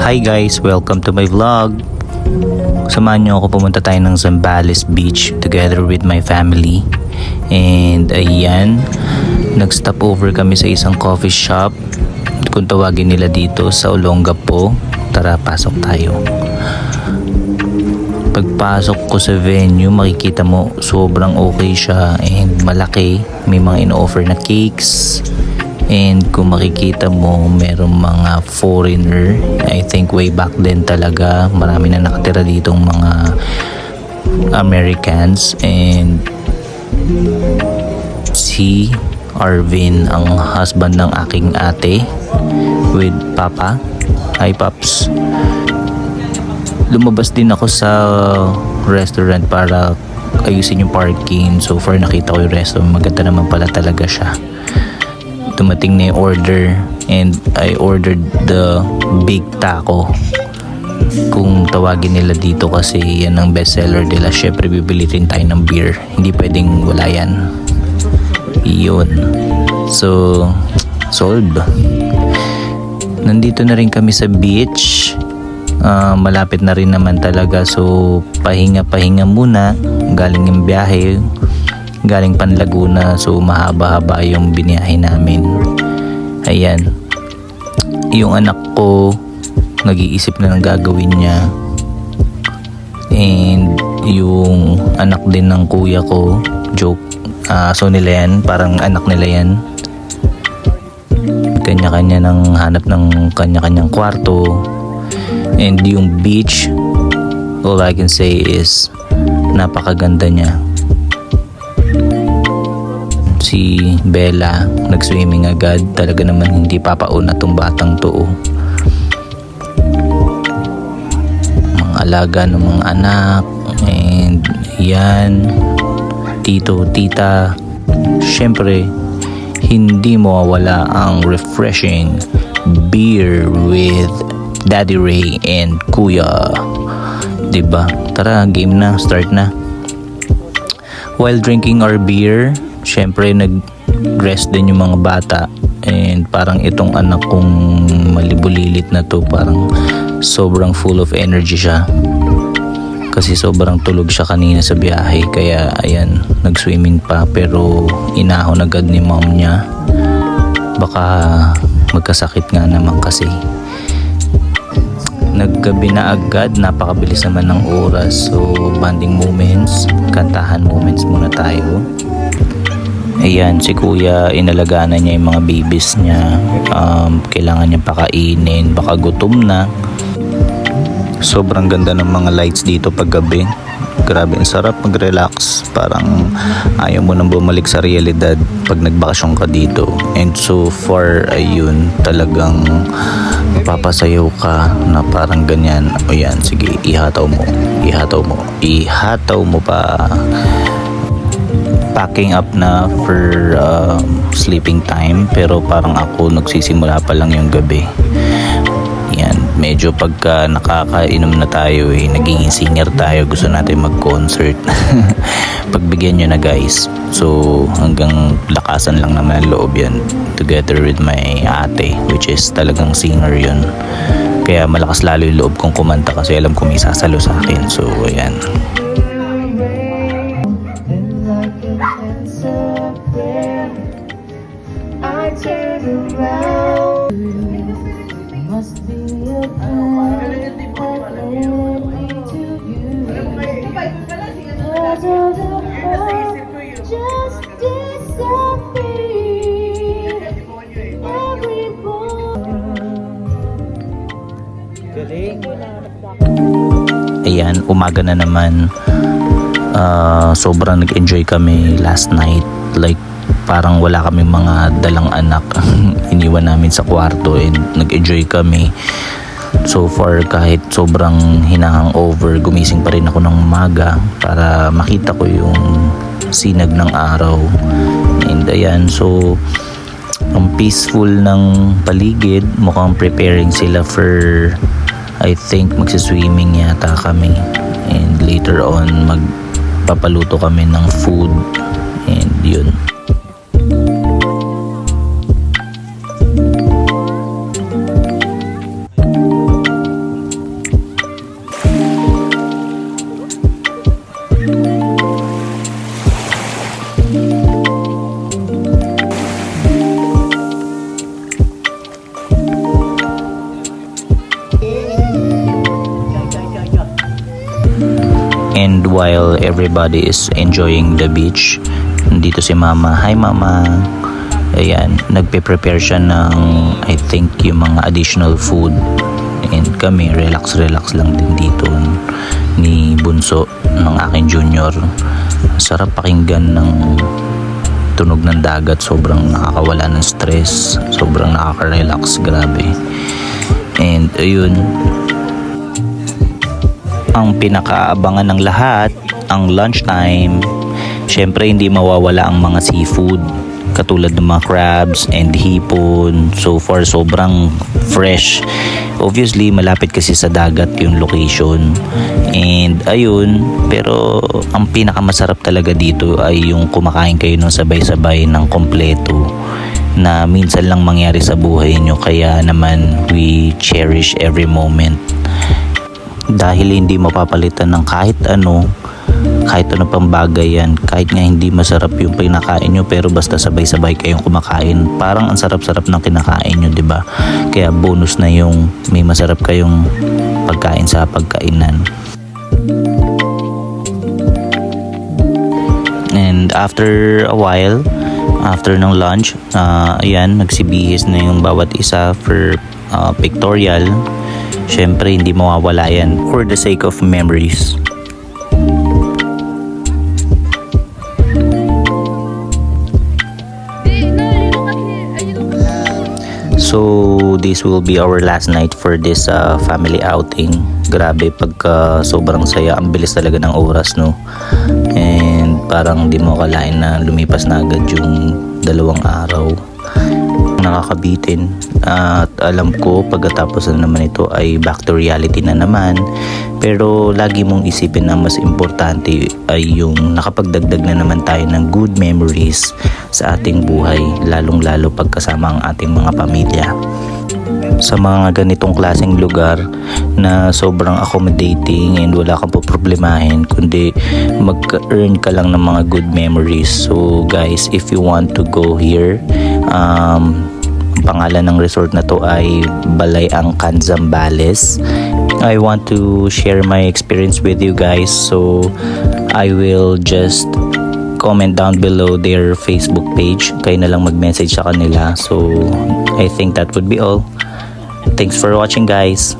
Hi guys, welcome to my vlog. Samahan niyo ako, pumunta tayo ng Zambales Beach together with my family. And ayan, nag-stop over kami sa isang coffee shop, kung tawagin nila dito, sa Olongapo. Tara, pasok tayo. Pagpasok ko sa venue, makikita mo sobrang okay siya and malaki. May mga in-offer na cakes. And kung makikita mo, merong mga foreigner. I think way back then talaga, marami na nakatira ditong mga Americans. And si Arvin, ang husband ng aking ate, with Papa. Hi Paps. Lumabas din ako sa restaurant para ayusin yung parking. So far nakita ko yung restaurant, maganda naman pala talaga siya. Dumating na yung order and I ordered the big taco, kung tawagin nila dito, kasi yan ang best seller nila. Syempre bibili rin tayo ng beer, hindi pwedeng wala yan. Yun, so solve. Nandito na rin kami sa beach. Malapit na rin naman talaga, so pahinga muna. Galing yung biyahe, galing Pan Laguna, so mahaba-haba yung biniyahe namin. Ayan, yung anak ko nag-iisip na ng gagawin niya, and yung anak din ng kuya ko, joke, so nila yan, parang anak nila yan. Kanya-kanya nang hanap ng kanya-kanyang kwarto. And yung beach, all I can say is napakaganda niya. Si Bella nag-swimming agad. Talaga naman hindi papauna tong batang to. Mga alaga ng mga anak. And yan, tito, tita. Syempre, hindi mawawala ang refreshing beer with Daddy Ray and Kuya. Diba? Tara, game na, start na. While drinking our beer, syempre nag-rest din yung mga bata. And parang itong anak kong malibulilit na to, parang sobrang full of energy siya. Kasi sobrang tulog siya kanina sa biyahe. Kaya ayan, nag-swimming pa, pero inahon agad ni mom niya. Baka magkasakit nga naman kasi. Naggabi na agad, napakabilis naman ng oras. So bonding moments, kantahan moments muna tayo. Ayan, si kuya, inalagaan na niya yung mga babies niya. Kailangan niya pakainin, baka gutom na. Sobrang ganda ng mga lights dito pag gabi. Grabe, ang sarap mag-relax. Parang ayaw mo nang bumalik sa realidad pag nagbakasyon ka dito. And so far, ayun, talagang mapapasayaw ka na parang ganyan. O yan, sige, ihataw mo pa. Packing up na for sleeping time, pero parang ako nagsisimula pa lang yung gabi. Yan, medyo pagka nakakainom na tayo, nagiging singer tayo, gusto natin mag-concert. Pagbigyan nyo na guys. So hanggang lakasan lang naman ang loob yan, together with my ate, which is talagang singer yun. Kaya malakas lalo yung loob kong kumanta, kasi alam ko may sasalo sa akin. So ayan. Ayan, umaga na naman. Sobrang nag-enjoy kami last night. Like, parang wala kami mga dalang anak. Iniwan namin sa kwarto and nag-enjoy kami. So far, kahit sobrang hinahang-over, gumising pa rin ako ng umaga para makita ko yung sinag ng araw. And ayan, so ang peaceful ng paligid. Mukhang preparing sila for, I think magsiswimming yata kami. And later on, magpapaluto kami ng food. And yun. And while everybody is enjoying the beach, nandito si Mama. Hi Mama. Ayan, nagpe-prepare siya ng I think yung mga additional food. And kami relax lang din dito ni Bunso ng aking junior. Sarap pakinggan ng tunog ng dagat, sobrang nakakawala ng stress, sobrang nakaka-relax, grabe. And ayun, ang pinakaabangan ng lahat, ang lunchtime. Syempre hindi mawawala ang mga seafood katulad ng mga crabs and hipon. So far sobrang fresh. Obviously malapit kasi sa dagat yung location. And ayun, pero ang pinakamasarap talaga dito ay yung kumakain kayo ng sabay-sabay ng kompleto na minsan lang mangyari sa buhay nyo, kaya naman we cherish every moment dahil hindi mapapalitan ng kahit ano pang bagay yan. Kahit nga hindi masarap yung pinakain nyo, pero basta sabay-sabay kayong kumakain, parang ang sarap-sarap ng kinakain nyo, diba? Kaya bonus na yung may masarap kayong pagkain sa pagkainan. And after a while, after ng lunch, ayan, nagsibihis na yung bawat isa for pictorial. Syempre hindi mawawala yan for the sake of memories. So this will be our last night for this family outing. Grabe, pagka sobrang saya, ang bilis talaga ng oras, no? And parang di mo akalain na lumipas na agad yung 2 araw. Nakakabitin. At alam ko pagkatapos na naman ito ay back to reality na naman. Pero lagi mong isipin na mas importante ay yung nakapagdagdag na naman tayo ng good memories sa ating buhay, lalong lalo pagkasama ang ating mga pamilya. Sa mga ganitong klaseng lugar na sobrang accommodating and wala kang poproblemahin, kundi mag-earn ka lang ng mga good memories. So guys, if you want to go here, ang pangalan ng resort na to ay Balayangkan, Zambales. I want to share my experience with you guys, so I will just comment down below their Facebook page. Kayo na lang mag-message sa kanila. So I think that would be all. Thanks for watching, guys.